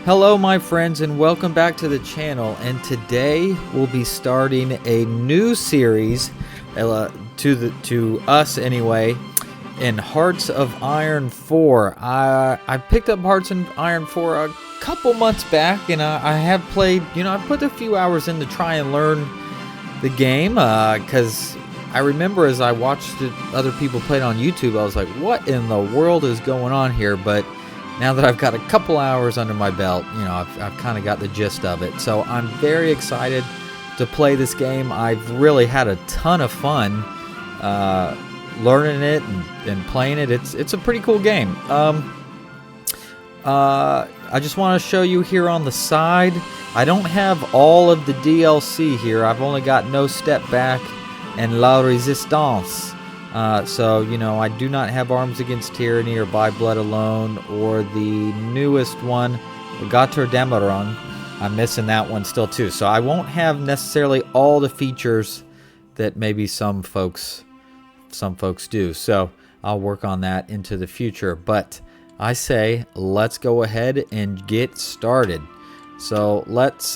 Hello my friends and welcome back to the channel, and today we'll be starting a new series to us anyway in Hearts of Iron 4. I picked up Hearts of Iron 4 a couple months back, and I have played, I put a few hours in to try and learn the game because I remember as I watched other people play it on YouTube, I was like, what in the world is going on here? But now that I've got a couple hours under my belt, I've kind of got the gist of it. So I'm very excited to play this game. I've really had a ton of fun learning it and playing it. It's a pretty cool game. I just want to show you here on the side, I don't have all of the DLC here. I've only got No Step Back and La Resistance. So, I do not have Arms Against Tyranny or By Blood Alone or the newest one, Götterdämmerung. I'm missing that one still too. So I won't have necessarily all the features that maybe some folks do. So I'll work on that into the future. But I say, let's go ahead and get started. So let's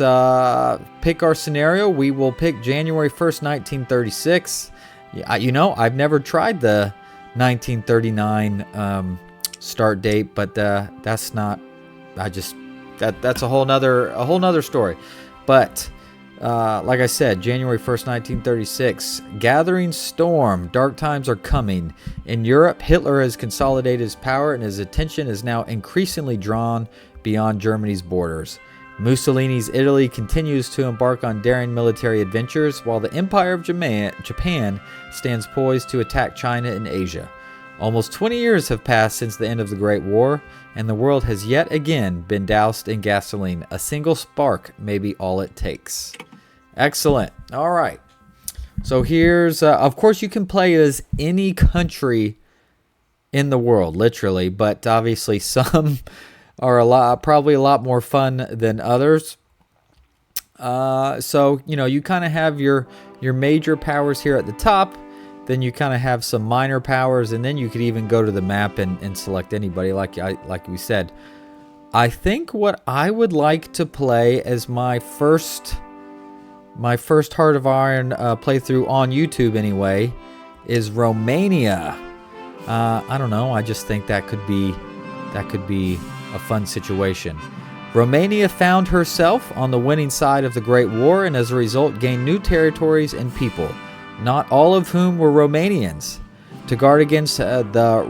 pick our scenario. We will pick January 1st, 1936. I've never tried the 1939 start date, but that's not. That's a whole nother story. But like I said, January 1st, 1936. Gathering storm. Dark times are coming. In Europe, Hitler has consolidated his power, and his attention is now increasingly drawn beyond Germany's borders. Mussolini's Italy continues to embark on daring military adventures, while the Empire of Japan stands poised to attack China and Asia. Almost 20 years have passed since the end of the Great War, and the world has yet again been doused in gasoline. A single spark may be all it takes. Excellent. All right. So here's, of course, you can play as any country in the world, literally, but obviously some are probably a lot more fun than others. So you kind of have your major powers here at the top, then you kind of have some minor powers, and then you could even go to the map and select anybody, like we said. I think what I would like to play as my first Heart of Iron playthrough on YouTube anyway is Romania. I don't know, I just think that could be a fun situation. Romania found herself on the winning side of the Great War, and as a result gained new territories and people, not all of whom were Romanians. To guard against the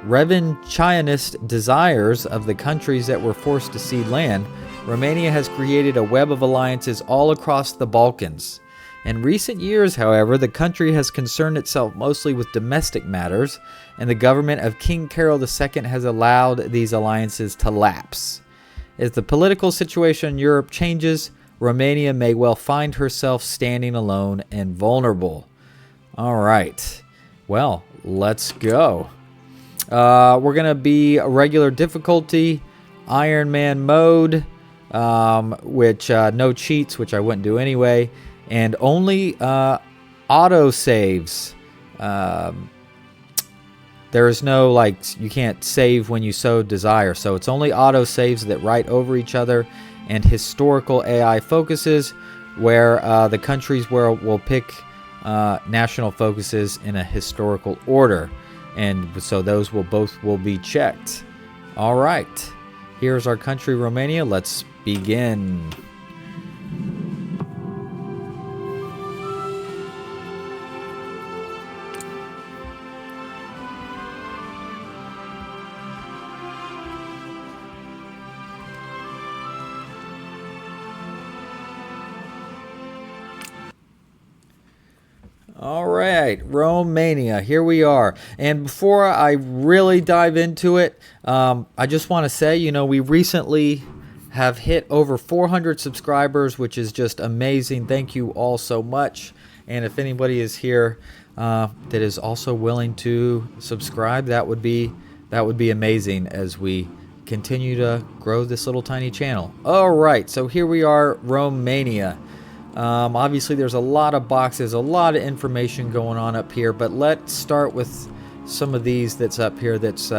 revanchist desires of the countries that were forced to cede land, Romania has created a web of alliances all across the Balkans. In recent years, however, the country has concerned itself mostly with domestic matters, and the government of King Carol II has allowed these alliances to lapse. As the political situation in Europe changes, Romania may well find herself standing alone and vulnerable. All right. Well, let's go. We're going to be a regular difficulty, Iron Man mode, which no cheats, which I wouldn't do anyway. And only auto saves. There is no, you can't save when you so desire. So it's only auto saves that write over each other, and historical AI focuses, where the countries where we'll pick national focuses in a historical order. And so those will be checked. All right. Here's our country, Romania. Let's begin. All right, Romania, here we are. And before I really dive into it, I just want to say, we recently have hit over 400 subscribers, which is just amazing. Thank you all so much. And if anybody is here that is also willing to subscribe, that would be amazing as we continue to grow this little tiny channel. All right, so here we are, Romania. Obviously there's a lot of boxes, a lot of information going on up here, but let's start with some of these that's up here that's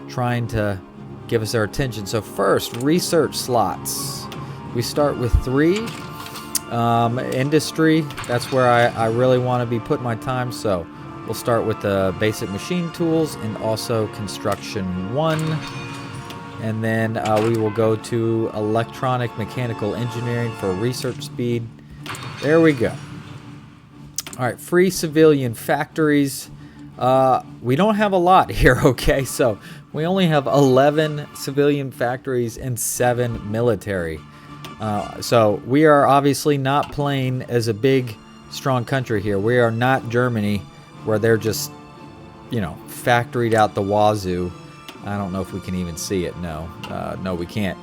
trying to give us our attention. So first, research slots. We start with 3. Industry, that's where I really want to be putting my time. So we'll start with the basic machine tools and also construction 1. And then we will go to electronic mechanical engineering for research speed. There we go. All right, free civilian factories. We don't have a lot here, okay? So we only have 11 civilian factories and 7 military. So we are obviously not playing as a big, strong country here. We are not Germany, where they're just, you know, factoried out the wazoo. I don't know if we can even see it. No, no, we can't.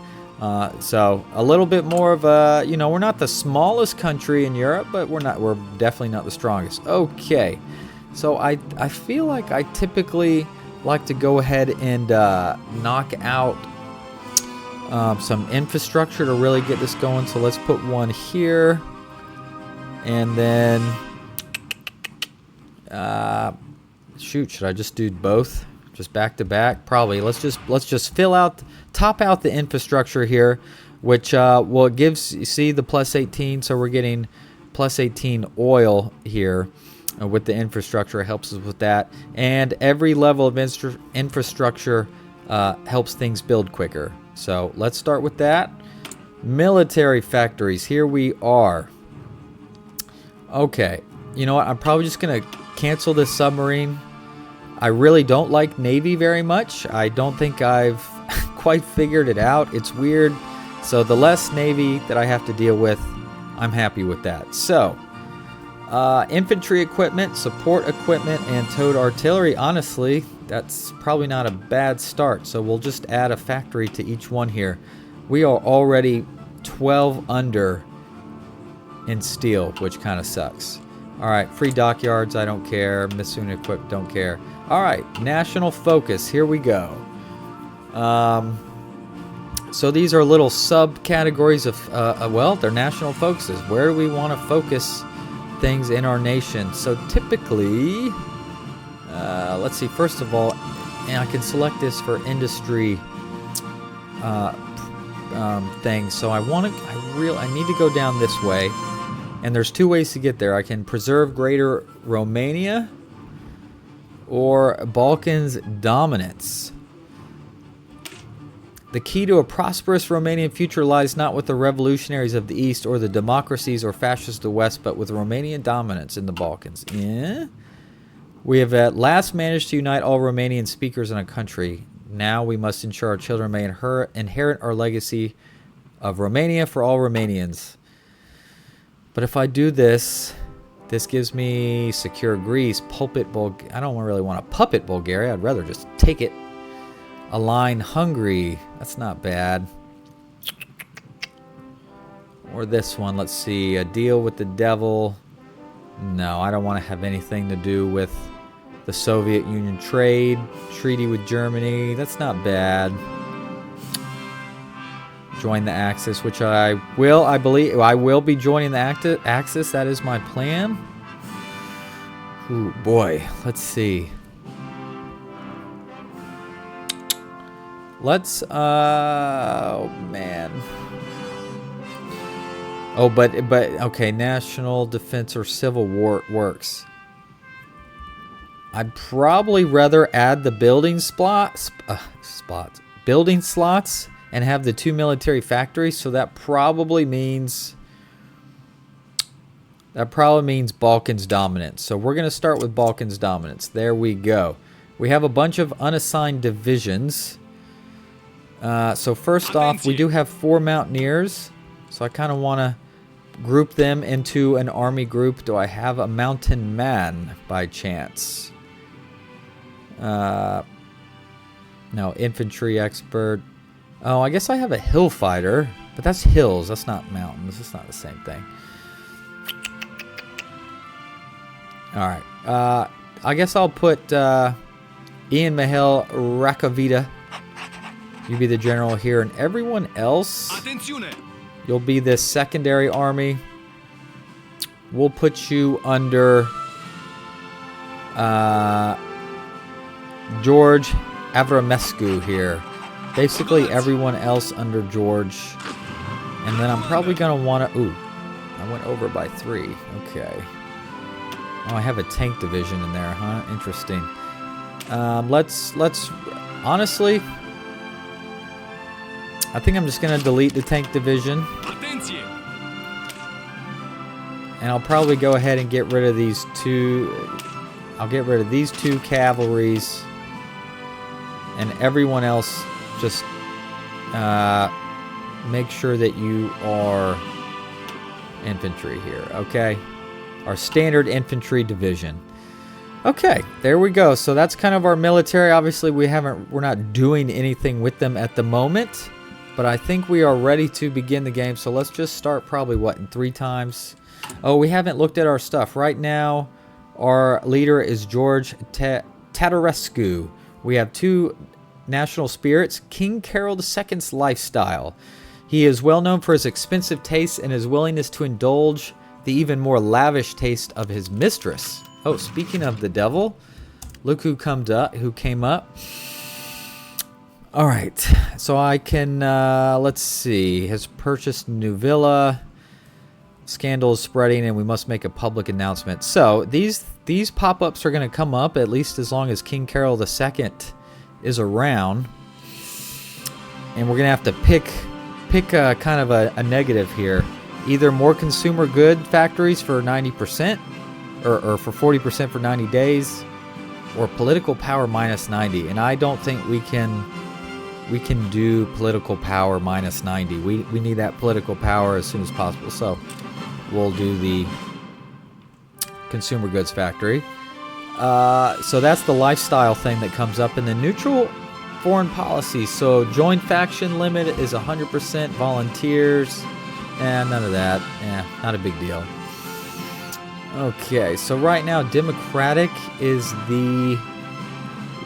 So a little bit more of a, you know, we're not the smallest country in Europe, but we're definitely not the strongest. Okay, so I feel like I typically like to go ahead and knock out some infrastructure to really get this going. So let's put 1 here, and then shoot, should I just do both? Just back to back? Probably. Let's just top out the infrastructure here, which well, it gives, you see the plus 18, so we're getting plus 18 oil here with the infrastructure. It helps us with that, and every level of infrastructure helps things build quicker. So let's start with that. Military factories, here we are. Okay, you know what, I'm probably just gonna cancel this submarine. I really don't like Navy very much. I don't think I've quite figured it out. It's weird. So the less Navy that I have to deal with, I'm happy with that. So, infantry equipment, support equipment, and towed artillery. Honestly, that's probably not a bad start. So we'll just add a factory to each one here. We are already 12 under in steel, which kind of sucks. All right, free dockyards, I don't care. Missoon equipped, don't care. All right, national focus, here we go. So these are little subcategories of, well, they're national focuses. Where do we want to focus things in our nation? So typically, let's see, first of all, and I can select this for industry things. So I need to go down this way. And there's 2 ways to get there. I can preserve greater Romania or Balkans dominance. The key to a prosperous Romanian future lies not with the revolutionaries of the East or the democracies or fascists of the West, but with Romanian dominance in the Balkans. Yeah? We have at last managed to unite all Romanian speakers in a country. Now we must ensure our children may inherit our legacy of Romania for all Romanians. But if I do this, this gives me secure Greece, pulpit Bulgaria. I don't really want to puppet Bulgaria. I'd rather just take it. Align Hungary. That's not bad. Or this one. Let's see. A deal with the devil. No, I don't want to have anything to do with the Soviet Union trade. Treaty with Germany. That's not bad. Join the Axis, which I believe I will be joining the Axis. That is my plan. Ooh, boy. Let's see. Let's, oh, man. Oh, but, okay, national defense or civil war works. I'd probably rather add the building building slots and have the 2 military factories, so that probably means Balkans dominance. So we're going to start with Balkans dominance. There we go. We have a bunch of unassigned divisions. So first off, we do have 4 mountaineers, so I kind of want to group them into an army group. Do I have a mountain man by chance? No, infantry expert. Oh, I guess I have a hill fighter, but that's hills. That's not mountains. It's not the same thing. All right. I guess I'll put Ian Mihail Rakovita. You be the general here, and everyone else, you'll be this secondary army. We'll put you under George Avramescu here. basically everyone else under George. And then I'm probably going to want to... Ooh, I went over by 3. Okay. Oh, I have a tank division in there, huh? Interesting. Let's... Honestly, I think I'm just going to delete the tank division. And I'll probably go ahead and get rid of these 2... I'll get rid of these 2 cavalries. And everyone else, just make sure that you are infantry here, okay? Our standard infantry division. Okay, there we go. So that's kind of our military. Obviously, we're not doing anything with them at the moment, but I think we are ready to begin the game. So let's just start probably, what, in 3 times? Oh, we haven't looked at our stuff. Right now, our leader is George Tatarescu. We have 2 national spirits. King Carol II's lifestyle. He is well known for his expensive tastes and his willingness to indulge the even more lavish taste of his mistress. Oh, speaking of the devil, look who came up. All right, so I can, let's see, has purchased new villa. Scandal is spreading and we must make a public announcement. So these pop-ups are going to come up at least as long as King Carol II is around. And we're going to have to pick a kind of a negative here. Either more consumer good factories for 90% or for 40% for 90 days, or political power minus 90. And I don't think we can do political power minus 90. We need that political power as soon as possible. So we'll do the consumer goods factory. So that's the lifestyle thing that comes up in the neutral foreign policy. So joint faction limit is 100%, volunteers, and none of that. Not a big deal. Okay, so right now Democratic is the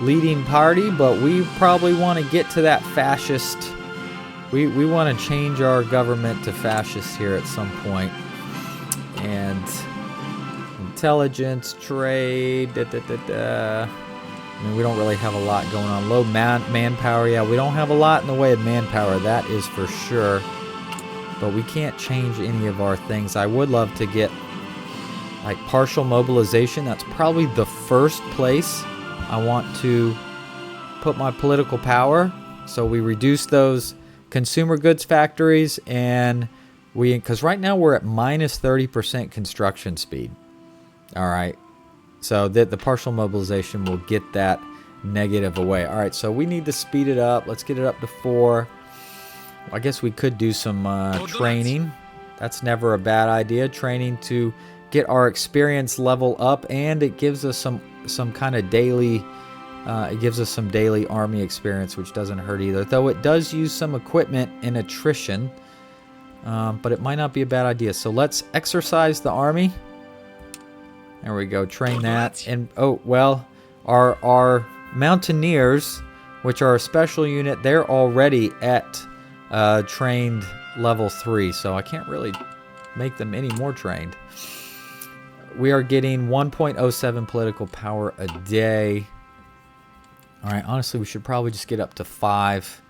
leading party, but we probably want to get to that fascist. We want to change our government to fascist here at some point. And intelligence, trade, I mean, we don't really have a lot going on. Low manpower, yeah, we don't have a lot in the way of manpower, that is for sure. But we can't change any of our things. I would love to get, like, partial mobilization. That's probably the first place I want to put my political power. So we reduce those consumer goods factories, and because right now we're at minus 30% construction speed. All right. So the partial mobilization will get that negative away. All right, so we need to speed it up. Let's get it up to 4. I guess we could do some training. That's never a bad idea. Training to get our experience level up, and it gives us some kind of daily. It gives us some daily army experience, which doesn't hurt either. Though it does use some equipment and attrition, but it might not be a bad idea. So let's exercise the army. There we go. Train that. And oh well, our mountaineers, which are a special unit, they're already at trained level 3, so I can't really make them any more trained. We are getting 1.07 political power a day. All right, honestly, we should probably just get up to 5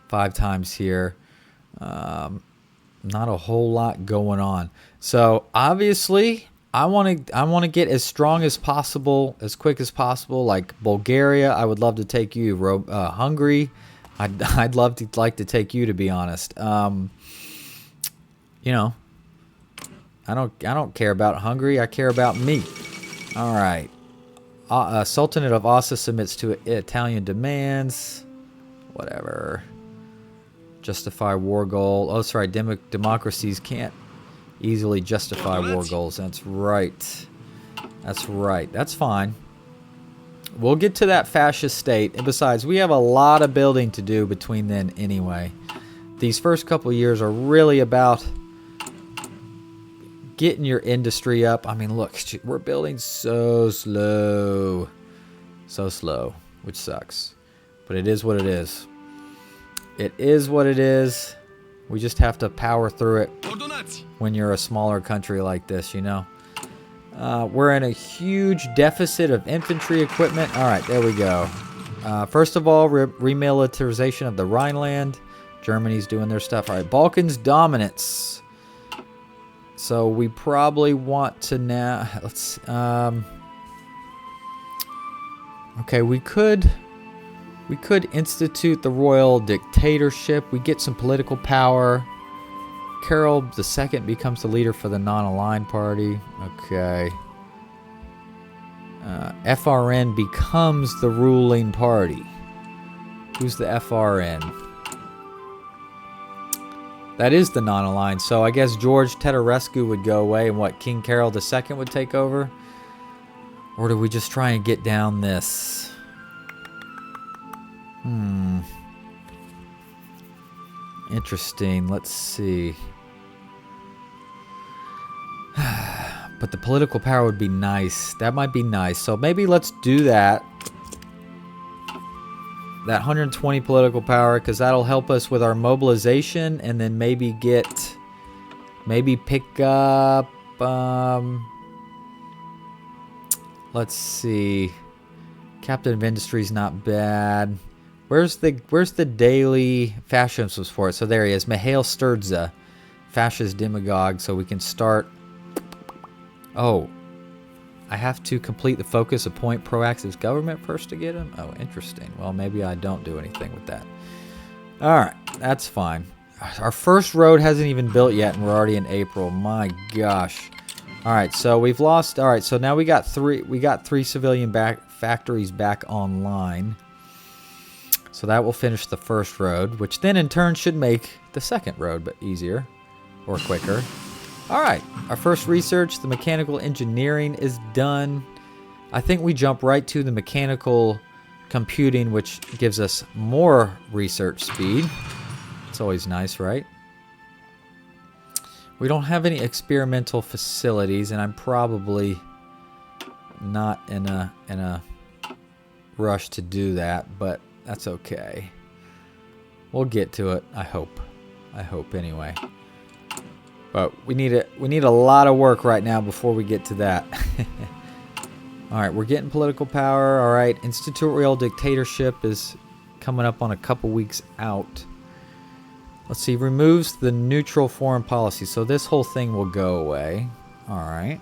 times here. Not a whole lot going on. So obviously, I want to get as strong as possible, as quick as possible. Like Bulgaria, I would love to take you. Hungary, I'd like to take you, to be honest. You know, I don't care about Hungary. I care about me. All right. Sultanate of Assa submits to Italian demands. Whatever. Justify war goal. Oh, sorry. Democracies can't easily justify war goals. That's right. That's right. That's fine. We'll get to that fascist state. And besides, we have a lot of building to do between then anyway. These first couple of years are really about getting your industry up. I mean, look, we're building so slow. So slow, which sucks. But it is what it is. It is what it is. We just have to power through it when you're a smaller country like this, you know. We're in a huge deficit of infantry equipment. All right, there we go. First of all, remilitarization of the Rhineland. Germany's doing their stuff. All right, Balkans dominance. So we probably want to now. Let's. Okay, we could institute the royal dictatorship. We get some political power. Carol II becomes the leader for the non-aligned party. Okay. FRN becomes the ruling party. Who's the FRN? That is the non-aligned. So I guess George Teterescu would go away, and what, King Carol II would take over? Or do we just try and get down this? Interesting. Let's see. But the political power would be nice. That might be nice. So maybe let's do that. That 120 political power, because that'll help us with our mobilization, and then maybe pick up. Let's see. Captain of Industry's not bad. Where's the daily fascism for it? So there he is, Mihail Sturza, fascist demagogue. So we can start. Oh, I have to complete the focus, appoint proactive government first to get him? Oh, interesting. Well, maybe I don't do anything with that. All right, that's fine. Our first road hasn't even built yet, and we're already in April. My gosh. All right, so we've lost. All right, so now we got three civilian factories back online. So that will finish the first road, which then in turn should make the second road but easier or quicker. All right, our first research, the mechanical engineering is done. I think we jump right to the mechanical computing, which gives us more research speed. It's always nice, right? We don't have any experimental facilities, and I'm probably not in a rush to do that, but that's okay. We'll get to it, I hope. I hope anyway. But we need a lot of work right now before we get to that. All right, we're getting political power. All right, institutorial dictatorship is coming up on a couple weeks out. Let's see, removes the neutral foreign policy. So this whole thing will go away. All right.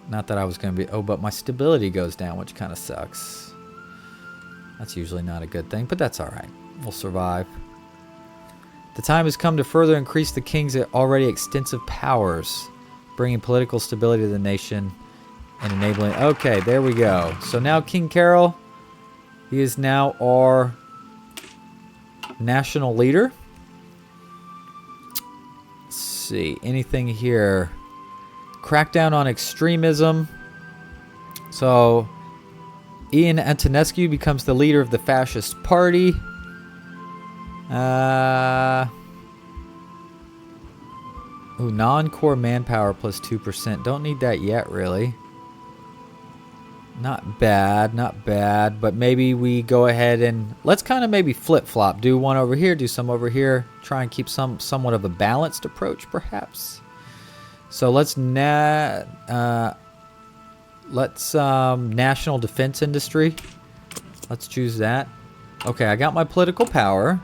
Not that I was going to be... Oh, but my stability goes down, which kind of sucks. That's usually not a good thing, but that's all right. We'll survive. The time has come to further increase the king's already extensive powers, bringing political stability to the nation and enabling... Okay, there we go. So now King Carol, he is now our national leader. Let's see, anything here? Crackdown on extremism. So Ian Antonescu becomes the leader of the fascist party. Non-core manpower plus 2%. Don't need that yet, really. Not bad, not bad. But maybe we go ahead and let's kind of maybe flip-flop. Do one over here, do some over here. Try and keep somewhat of a balanced approach, perhaps. So let's national defense industry. Let's choose that. Okay, I got my political power.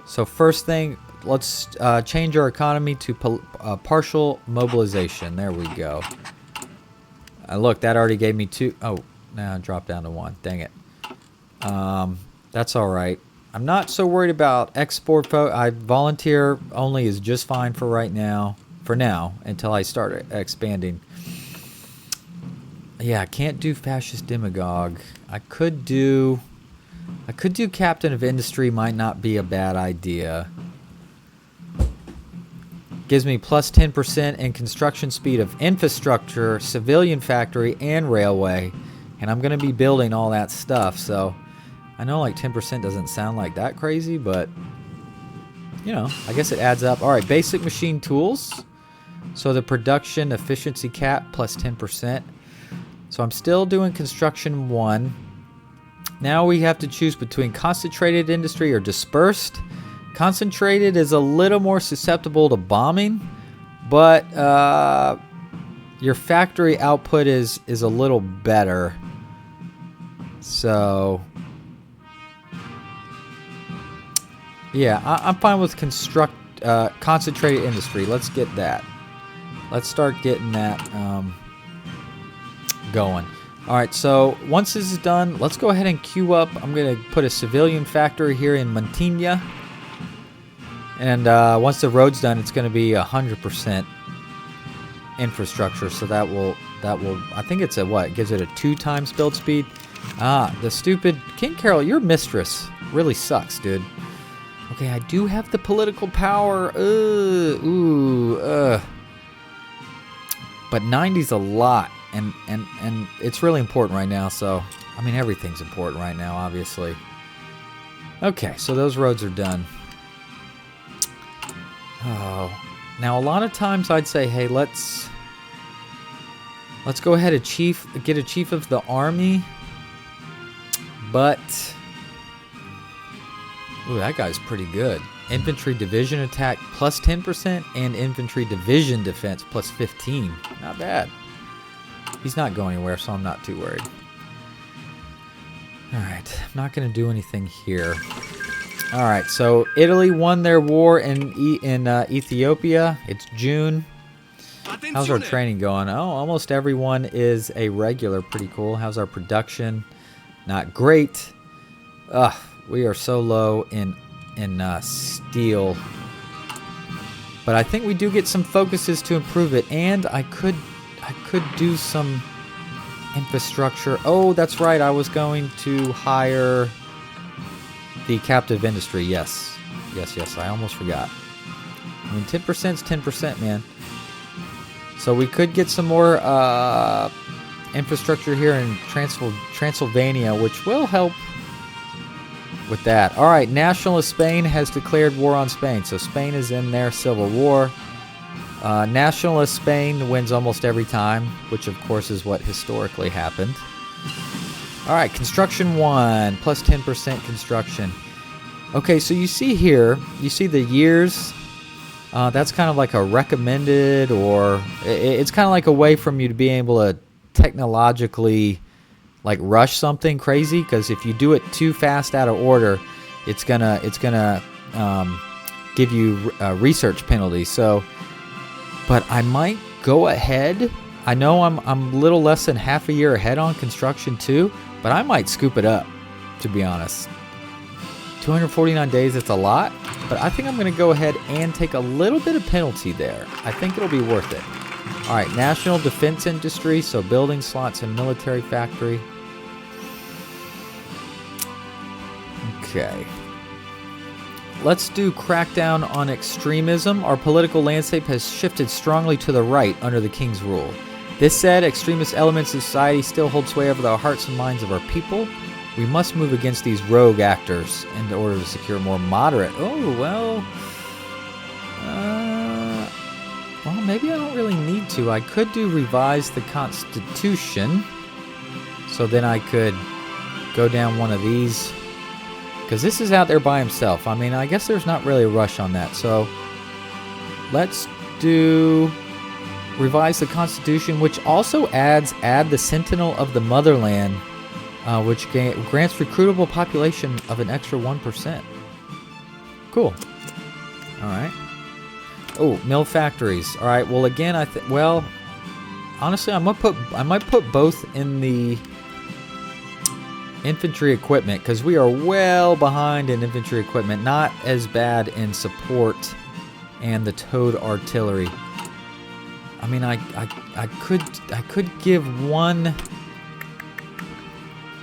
So first thing, let's change our economy to partial mobilization. There we go. Look, that already gave me 2. Oh, now I dropped down to 1. Dang it. That's all right. I'm not so worried about export. I volunteer only is just fine for right now. For now, until I start expanding. Yeah, I can't do fascist demagogue. I could do captain of industry. Might not be a bad idea. Gives me plus 10% in construction speed of infrastructure, civilian factory, and railway. And I'm going to be building all that stuff. So I know like 10% doesn't sound like that crazy, but you know, I guess it adds up. All right, basic machine tools. So the production efficiency cap plus 10%. So I'm still doing construction 1. Now we have to choose between concentrated industry or dispersed. Concentrated is a little more susceptible to bombing, but your factory output is a little better. So, yeah, I'm fine with concentrated industry. Let's get that. Let's start getting that going. All right, so once this is done, let's go ahead and queue up. I'm going to put a civilian factory here in Mantinea. And once the road's done, it's going to be 100% infrastructure. So that will, I think it's a what? It gives it a 2 times build speed. The stupid King Carol, your mistress really sucks, dude. Okay, I do have the political power. But 90's a lot, and it's really important right now. So, I mean, everything's important right now, obviously. Okay, so those roads are done. Oh, now a lot of times I'd say, hey, let's go ahead and get a chief of the army. But, ooh, that guy's pretty good. Infantry division attack plus 10% and infantry division defense plus 15. Not bad. He's not going anywhere, so I'm not too worried. All right, I'm not going to do anything here. All right, so Italy won their war in Ethiopia. It's June. How's our training going? Oh, almost everyone is a regular. Pretty cool. How's our production? Not great. We are so low in steel. But I think we do get some focuses to improve it, and I could do some infrastructure. Oh, that's right. I was going to hire the captive industry. Yes. I almost forgot. I mean, 10% is 10%, man. So we could get some more infrastructure here in Transylvania, which will help with that. All right, nationalist Spain has declared war on Spain. So Spain is in their civil war. Nationalist Spain wins almost every time, which of course is what historically happened. All right, construction 1, plus 10% construction. Okay, so you see here, you see the years. That's kind of like a recommended, or it's kind of like a way from you to be able to technologically like rush something crazy, because if you do it too fast out of order, it's gonna give you research penalties. So, but I might go ahead. I know I'm a little less than half a year ahead on construction too, but I might scoop it up, to be honest. 249 days, it's a lot, but I think I'm going to go ahead and take a little bit of penalty there. I think it'll be worth it. All right, national defense industry, so building slots and military factory. Okay. Let's do crackdown on extremism. Our political landscape has shifted strongly to the right under the king's rule. This said, extremist elements of society still hold sway over the hearts and minds of our people. We must move against these rogue actors in order to secure more moderate. Oh, well, maybe I don't really need to. I could do revise the Constitution. So then I could go down one of these. Because this is out there by himself. I mean, I guess there's not really a rush on that. So let's do revise the Constitution, which also add the Sentinel of the Motherland, which grants recruitable population of an extra 1%. Cool. All right. Oh, mill factories. All right. Well, again, honestly, I might put both in the infantry equipment, because we are well behind in infantry equipment. Not as bad in support and the towed artillery. I mean, I could give one.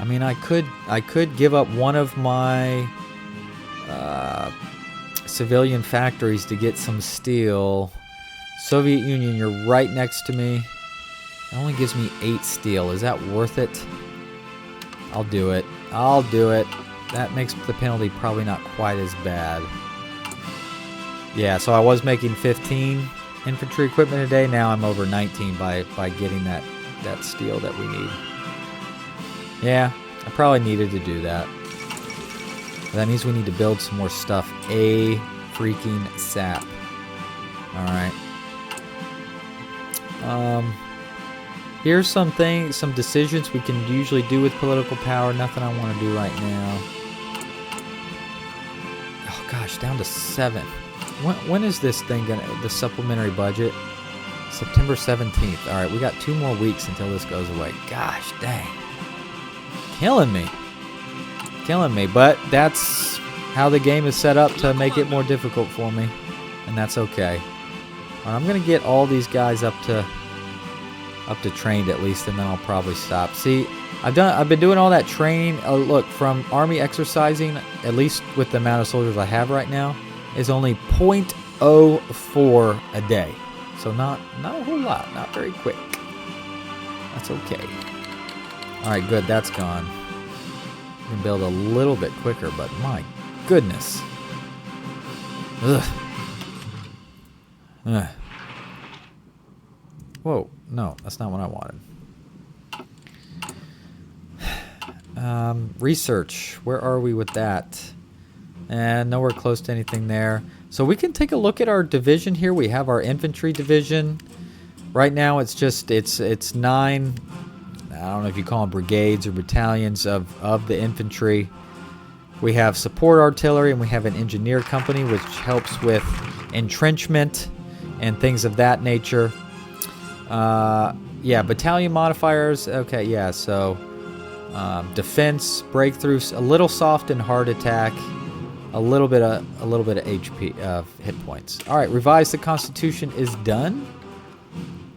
I mean, I could give up one of my civilian factories to get some steel. Soviet Union, you're right next to me. It only gives me 8 steel. Is that worth it? I'll do it. That makes the penalty probably not quite as bad. Yeah, so I was making 15 infantry equipment a day. Now I'm over 19 by getting that steel that we need. Yeah, I probably needed to do that. But that means we need to build some more stuff. A freaking sap. Alright. Here's some decisions we can usually do with political power. Nothing I want to do right now. Oh gosh, down to 7. When is this thing the supplementary budget? September 17th. All right, we got 2 more weeks until this goes away. Gosh, dang. Killing me. But that's how the game is set up to make it more difficult for me. And that's okay. All right, I'm going to get all these guys up to trained at least, and then I'll probably stop. See, I've been doing all that training. Look, from army exercising, at least with the amount of soldiers I have right now, is only 0.04 a day. So not a whole lot, not very quick. That's okay. All right, good, that's gone. I can build a little bit quicker, but my goodness. Ugh. Whoa, no, that's not what I wanted. Research, where are we with that? And nowhere close to anything there. So we can take a look at our division here. We have our infantry division. Right now it's 9, I don't know if you call them brigades or battalions of the infantry. We have support artillery, and we have an engineer company which helps with entrenchment and things of that nature. Yeah, battalion modifiers. Okay, yeah, so defense, breakthroughs, a little soft and hard attack, a little bit of HP hit points. All right, revise the Constitution is done.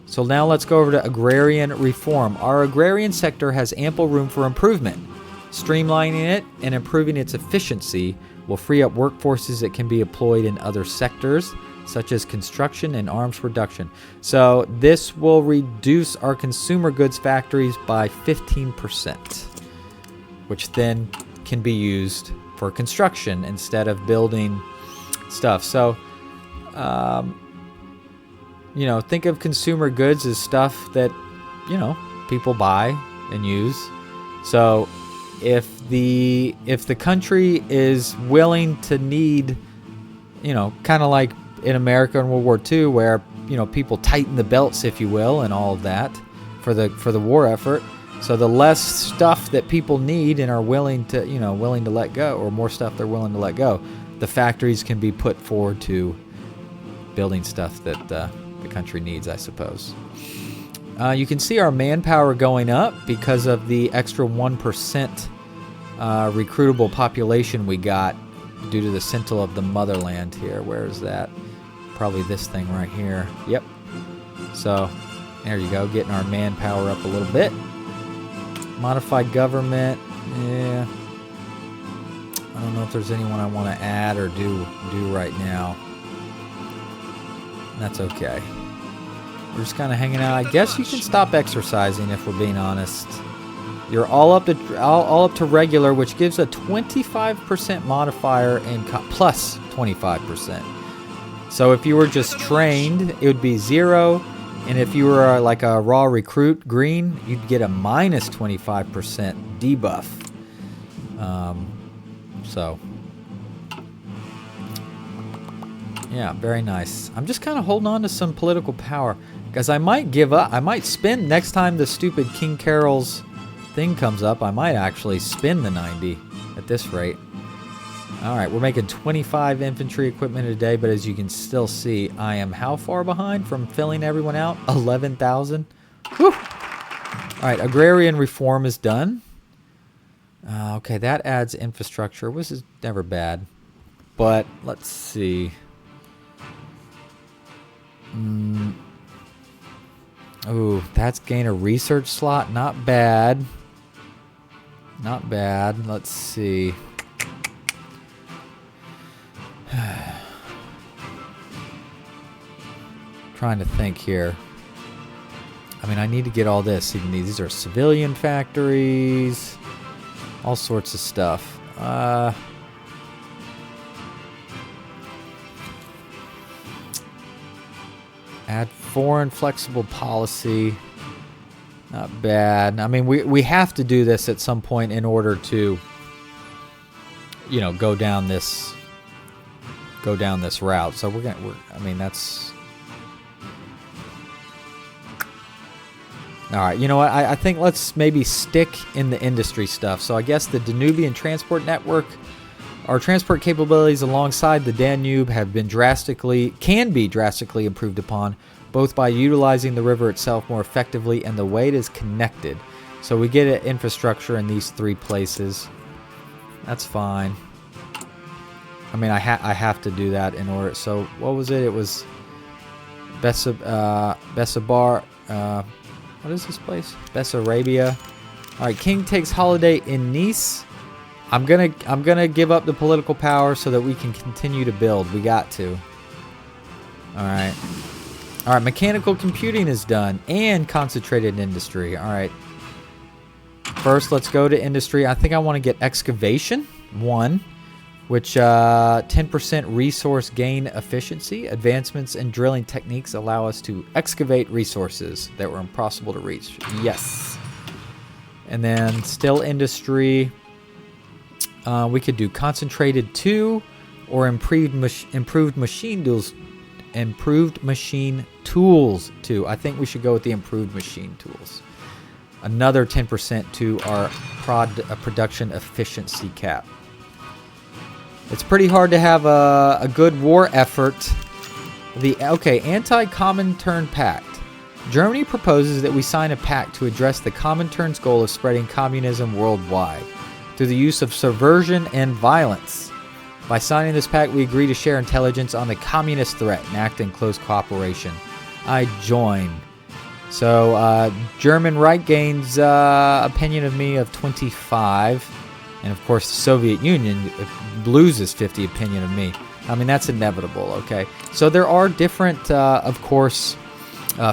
So now let's go over to agrarian reform. Our agrarian sector has ample room for improvement. Streamlining it and improving its efficiency will free up workforces that can be employed in other sectors, such as construction and arms production. So this will reduce our consumer goods factories by 15%, which then can be used for construction instead of building stuff. So, you know, think of consumer goods as stuff that, you know, people buy and use. So if the country is willing to need, you know, kind of like in America in World War II, where, you know, people tighten the belts, if you will, and all of that for the war effort. So the less stuff that people need and are willing to let go, or more stuff they're willing to let go, the factories can be put forward to building stuff that the country needs, I suppose. You can see our manpower going up because of the extra 1% recruitable population we got due to the Sentinel of the Motherland here. Where is that? Probably this thing right here. Yep. So there you go, getting our manpower up a little bit. Modified government. Yeah. I don't know if there's anyone I want to add or do right now. That's okay. We're just kind of hanging out. I guess you can stop exercising if we're being honest. You're all up to regular, which gives a 25% modifier and plus 25%. So if you were just trained, it would be 0. And if you were like a raw recruit, green, you'd get a minus 25% debuff. So, yeah, very nice. I'm just kind of holding on to some political power, because I might give up. I might spin next time the stupid King Carol's thing comes up. I might actually spin the 90 at this rate. All right, we're making 25 infantry equipment a day, but as you can still see, I am how far behind from filling everyone out? 11,000. Whew. All right, agrarian reform is done. Okay, that adds infrastructure, which is never bad. But let's see. Ooh, that's gain a research slot. Not bad. Not bad. Let's see. Trying to think here. I mean, I need to get all this. Even these are civilian factories. All sorts of stuff. Add foreign flexible policy. Not bad. I mean, we have to do this at some point in order to, you know, go down this route. So I mean, that's All right, you know what? I think let's maybe stick in the industry stuff. So I guess the Danubian transport network, our transport capabilities alongside the Danube can be drastically improved upon, both by utilizing the river itself more effectively and the way it is connected. So we get an infrastructure in these 3 places. That's fine. I mean, I have to do that in order. So what was it? It was Bessabar. What is this place? Bessarabia. All right, king takes holiday in Nice. I'm gonna give up the political power so that we can continue to build. We got to. All right. All right, mechanical computing is done and concentrated industry. All right. First, let's go to industry. I think I want to get excavation 1, which 10% resource gain efficiency. Advancements in drilling techniques allow us to excavate resources that were impossible to reach. Yes. And then still industry. We could do concentrated 2 or improved machine tools. Improved machine tools 2. I think we should go with the improved machine tools. Another 10% to our production efficiency cap. It's pretty hard to have a good war effort. Anti-Comintern Pact. Germany proposes that we sign a pact to address the Comintern's goal of spreading communism worldwide through the use of subversion and violence. By signing this pact, we agree to share intelligence on the communist threat and act in close cooperation. I join. So, German right gains opinion of me of 25. And, of course, the Soviet Union loses 50 opinion of me. I mean, that's inevitable, okay? So there are different, of course,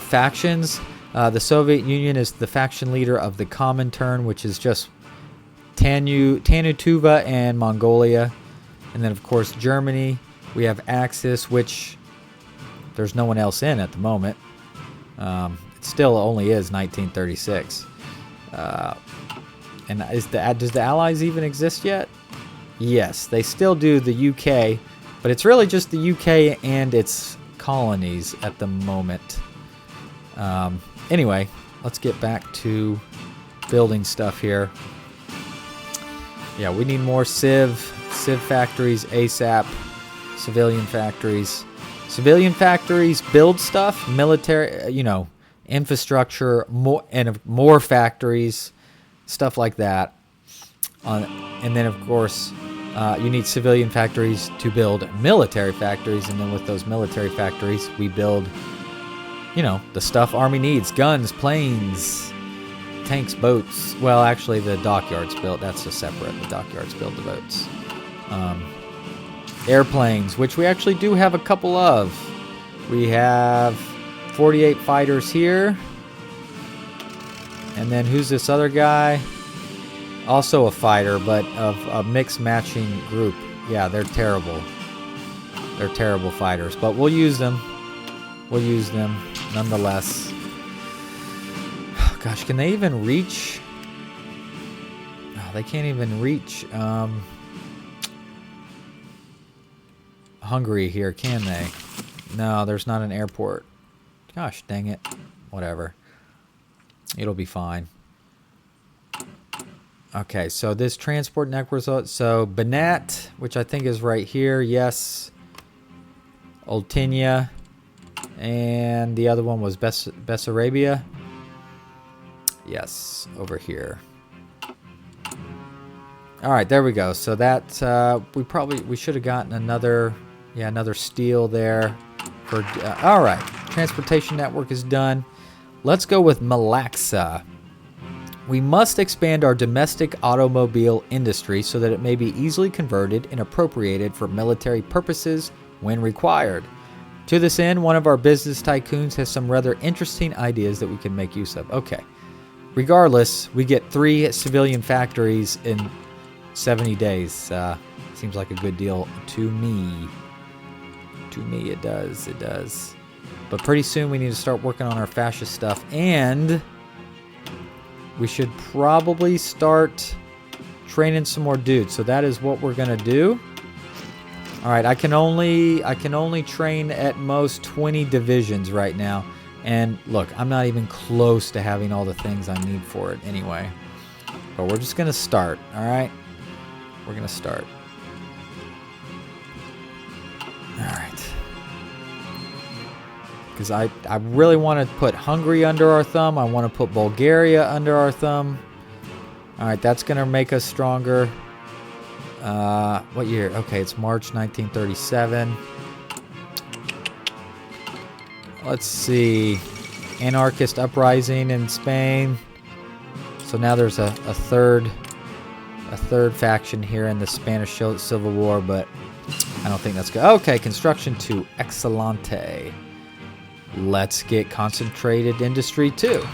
factions. The Soviet Union is the faction leader of the Comintern, which is just Tanutuva and Mongolia. And then, of course, Germany. We have Axis, which there's no one else in at the moment. It still only is 1936. And does the Allies even exist yet? Yes, they still do, the UK. But it's really just the UK and its colonies at the moment. Anyway, let's get back to building stuff here. Yeah, we need more civ factories ASAP. Civilian factories. Civilian factories build stuff. Military, infrastructure, more factories, stuff like that. And then, of course, you need civilian factories to build military factories. And then with those military factories, we build, the stuff Army needs. Guns, planes, tanks, boats. Well, actually, the dockyards built. That's a separate. The dockyards build the boats. Airplanes, which we actually do have a couple of. We have 48 fighters here. And then who's this other guy? Also a fighter, but of a mixed matching group. Yeah, they're terrible. They're terrible fighters, but we'll use them. We'll use them nonetheless. Gosh, can they even reach? Oh, they can't even reach Hungary here, can they? No, there's not an airport. Gosh, dang it. Whatever. It'll be fine. Okay, so this transport network, so Banat, which I think is right here, yes. Oltenia, and the other one was Bessarabia. Yes, over here. All right, there we go. So that we should have gotten another steel there. All right, transportation network is done. Let's go with Malaxa. We must expand our domestic automobile industry so that it may be easily converted and appropriated for military purposes when required. To this end, one of our business tycoons has some rather interesting ideas that we can make use of. Okay. Regardless, we get 3 civilian factories in 70 days. Seems like a good deal to me. To me, it does. It does. But pretty soon we need to start working on our fascist stuff, and we should probably start training some more dudes. So that is what we're gonna do. All right, I can only train at most 20 divisions right now, And look, I'm not even close to having all the things I need for it anyway. But we're just going to start, all right? We're going to start. All right. Because I really want to put Hungary under our thumb. I want to put Bulgaria under our thumb. All right, that's going to make us stronger. What year? Okay, it's March 1937. Let's see. Anarchist uprising in Spain. So now there's a third faction here in the Spanish Civil War, but I don't think that's good. Okay, construction 2. Excelente. Let's get concentrated industry 2.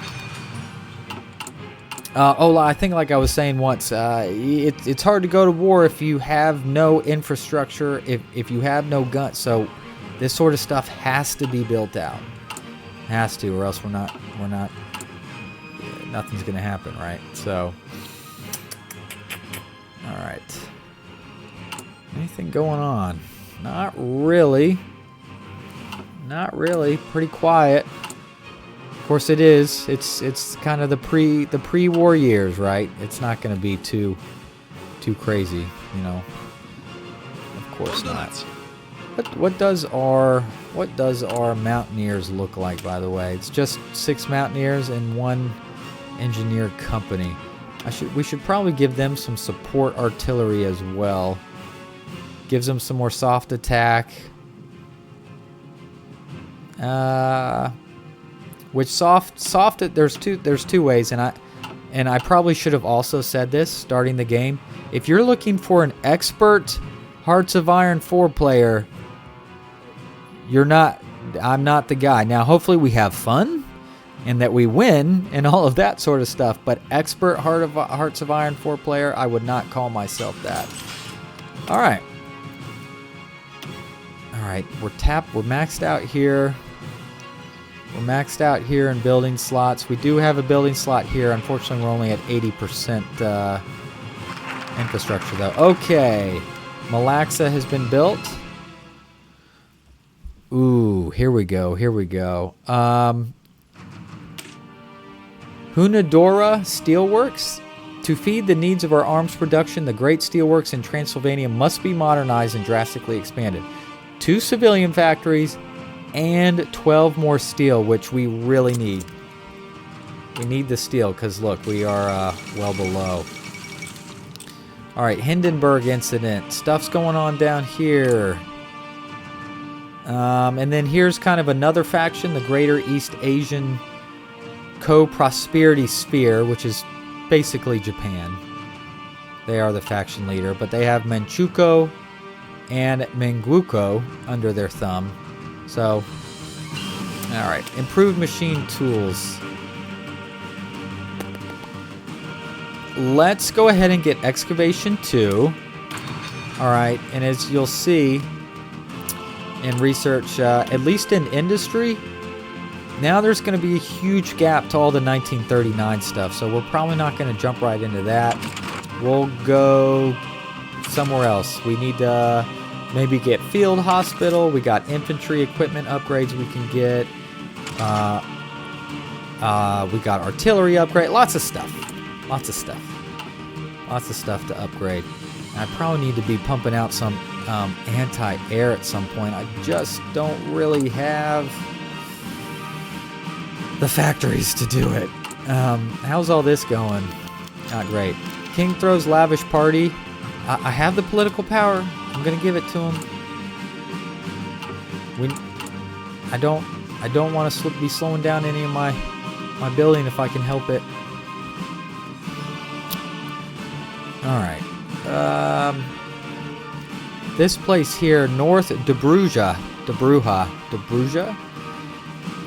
I think like I was saying once, it's hard to go to war if you have no infrastructure, if you have no guns. So this sort of stuff has to be built out. Has to, or else nothing's going to happen, right? So, all right. Anything going on? Not really. Not really. Pretty quiet. Of course it is. It's kind of the pre-war years, right? It's not going to be too crazy, you know. Of course not. What does our mountaineers look like, by the way? It's just 6 mountaineers and 1 engineer company. We should probably give them some support artillery as well. Gives them some more soft attack. Which soft there's two ways, and I probably should have also said this starting the game. If you're looking for an expert Hearts of Iron 4 player, I'm not the guy. Now, hopefully we have fun and that we win and all of that sort of stuff, but expert Hearts of Iron 4 player, I would not call myself that. All right. All right, we're maxed out here. We're maxed out here in building slots. We do have a building slot here. Unfortunately, we're only at 80% infrastructure, though. Okay. Malaxa has been built. Ooh, here we go. Hunadora Steelworks. To feed the needs of our arms production, the great steelworks in Transylvania must be modernized and drastically expanded. 2 civilian factories and 12 more steel, which we really need. We need the steel because, look, we are well below. All right, Hindenburg incident. Stuff's going on down here. And then here's kind of another faction, the Greater East Asian Co-Prosperity Sphere, which is basically Japan. They are the faction leader, but they have Manchukuo and Manchukuo under their thumb. So, all right, improved machine tools. Let's go ahead and get excavation 2. All right, and as you'll see in research, at least in industry, now there's going to be a huge gap to all the 1939 stuff, so we're probably not going to jump right into that. We'll go somewhere else. We need to maybe get field hospital. We got infantry equipment upgrades we can get. We got artillery upgrade. Lots of stuff to upgrade. I probably need to be pumping out some anti-air at some point. I just don't really have the factories to do it. How's all this going? Not great. King throws lavish party. I have the political power. I'm gonna give it to him. I don't want to be slowing down any of my building if I can help it. All right. This place here, North Dobruja.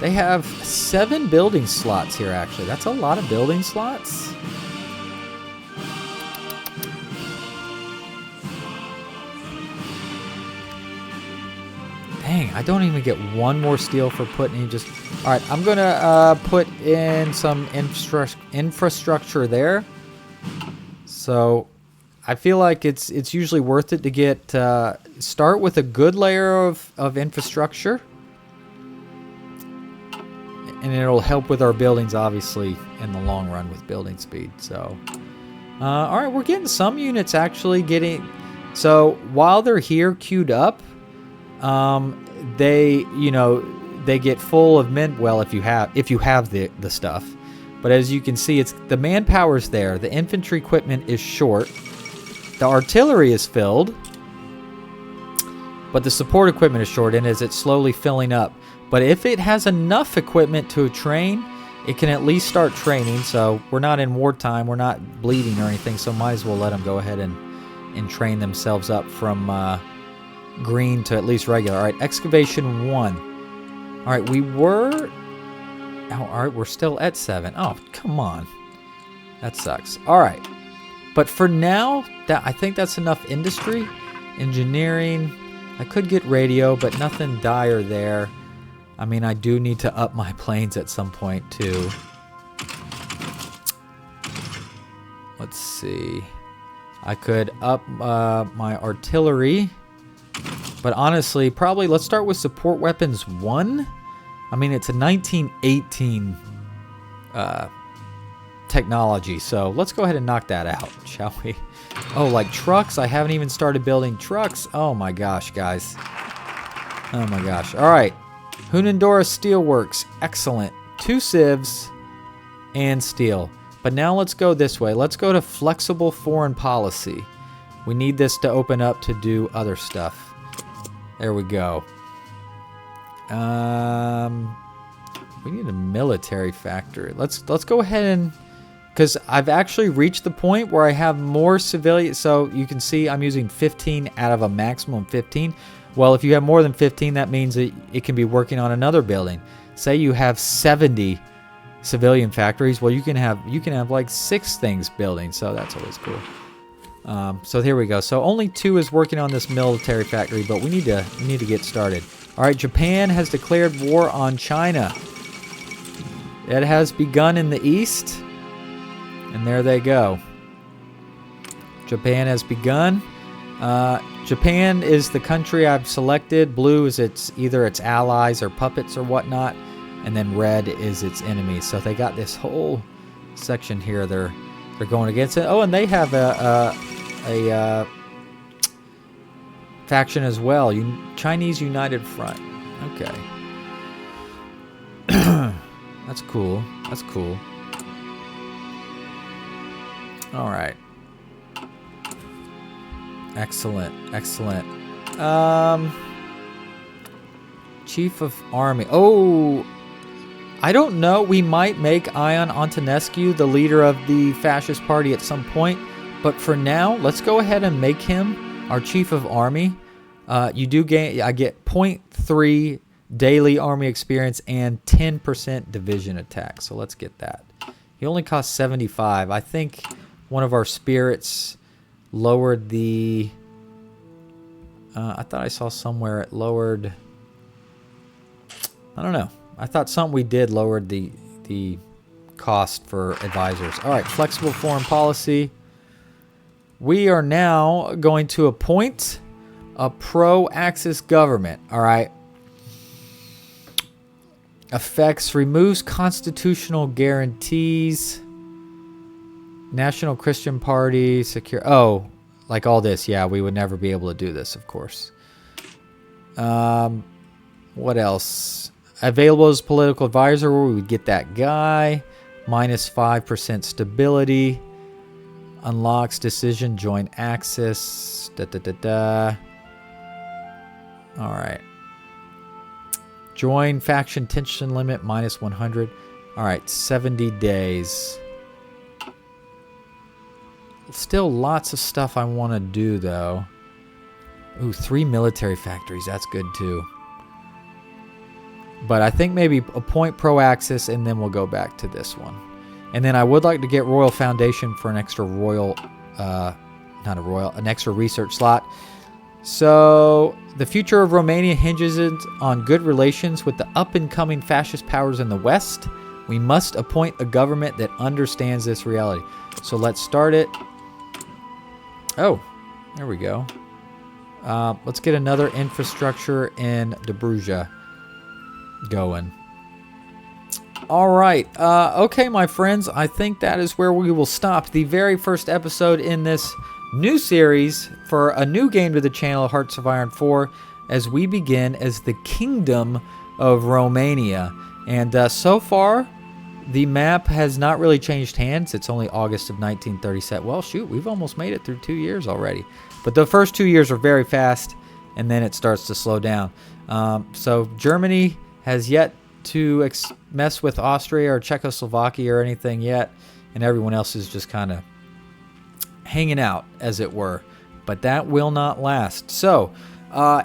They have 7 building slots here, actually. That's a lot of building slots. Dang, I don't even get 1 more steel for putting in just... All right, I'm going to put in some infrastructure there. So I feel like it's usually worth it to get... start with a good layer of infrastructure. and it'll help with our buildings, obviously, in the long run with building speed. So, all right, we're getting some units actually getting. So while they're here queued up, they get full of men. Well, if you have the stuff, but as you can see, it's the manpower's there. The infantry equipment is short. The artillery is filled, but the support equipment is short, and as it's slowly filling up. But if it has enough equipment to train, it can at least start training. So we're not in wartime. We're not bleeding or anything. So might as well let them go ahead and train themselves up from green to at least regular. All right, excavation 1. All right, all right, we're still at 7. Oh, come on. That sucks. All right. But for now, I think that's enough industry. Engineering. I could get radio, but nothing dire there. I mean, I do need to up my planes at some point, too. Let's see. I could up my artillery. But honestly, probably let's start with support weapons 1. I mean, it's a 1918 technology, so let's go ahead and knock that out, shall we? Oh, like trucks? I haven't even started building trucks. Oh my gosh, guys. Oh my gosh. All right. Hunandora Steelworks. Excellent. 2 civs and steel. But now let's go this way. Let's go to flexible foreign policy. We need this to open up to do other stuff. There we go. We need a military factory. Let's go ahead and, because I've actually reached the point where I have more civilians. So you can see I'm using 15 out of a maximum 15. Well, if you have more than 15, that means that it can be working on another building. Say you have 70 civilian factories. Well, you can have like 6 things building. So that's always cool. So here we go. So only 2 is working on this military factory, but we need to get started. All right, Japan has declared war on China. It has begun in the east, and there they go. Japan has begun. Japan is the country I've selected. Blue is either its allies or puppets or whatnot, and then red is its enemies. So they got this whole section here. They're going against it. Oh, and they have a faction as well. Chinese United Front. Okay. That's cool. That's cool. All right. Excellent. Excellent. Chief of Army. Oh, I don't know. We might make Ion Antonescu the leader of the fascist party at some point. But for now, let's go ahead and make him our Chief of Army. You do gain, I get 0.3 daily army experience and 10% division attack. So let's get that. He only costs 75. I think one of our spirits lowered the... I thought I saw somewhere it lowered... I don't know. I thought something we did lowered the cost for advisors. All right, flexible foreign policy. We are now going to appoint a pro-Axis government. All right. Effects: removes constitutional guarantees. National Christian Party, secure. Oh, like all this. Yeah, we would never be able to do this, of course. What else? Available as political advisor, we would get that guy. Minus 5% stability. Unlocks decision, join Axis. All right. Join faction tension limit, minus 100. All right, 70 days. Still lots of stuff I want to do, though. Ooh, 3 military factories. That's good, too. But I think maybe appoint pro-Axis, and then we'll go back to this one. And then I would like to get Royal Foundation for an extra royal... an extra research slot. So, the future of Romania hinges on good relations with the up-and-coming fascist powers in the West. We must appoint a government that understands this reality. So, let's start it. Oh, there we go. Let's get another infrastructure in Dobruja going. All right. Okay, my friends, I think that is where we will stop. The very first episode in this new series for a new game to the channel, Hearts of Iron 4, as we begin as the Kingdom of Romania. And so far, the map has not really changed hands. It's only August of 1937. Well, shoot, we've almost made it through 2 years already. But the first 2 years are very fast, and then it starts to slow down. So Germany has yet to mess with Austria or Czechoslovakia or anything yet, and everyone else is just kind of hanging out, as it were. But that will not last. So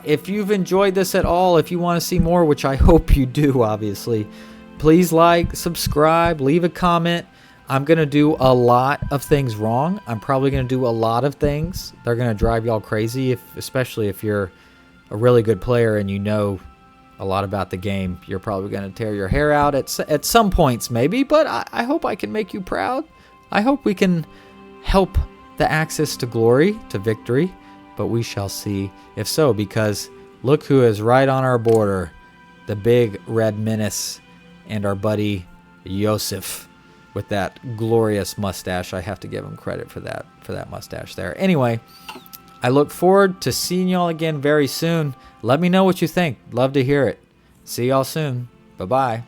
if you've enjoyed this at all, if you want to see more, which I hope you do, obviously, please like, subscribe, leave a comment. I'm going to do a lot of things wrong. I'm probably going to do a lot of things. They're going to drive y'all crazy, especially if you're a really good player and you know a lot about the game. You're probably going to tear your hair out at some points, maybe, but I hope I can make you proud. I hope we can help the Axis to glory, to victory, but we shall see if so, because look who is right on our border, the big red menace, and our buddy Joseph with that glorious mustache. I have to give him credit for that mustache there. Anyway, I look forward to seeing y'all again very soon. Let me know what you think. Love to hear it. See y'all soon. Bye-bye.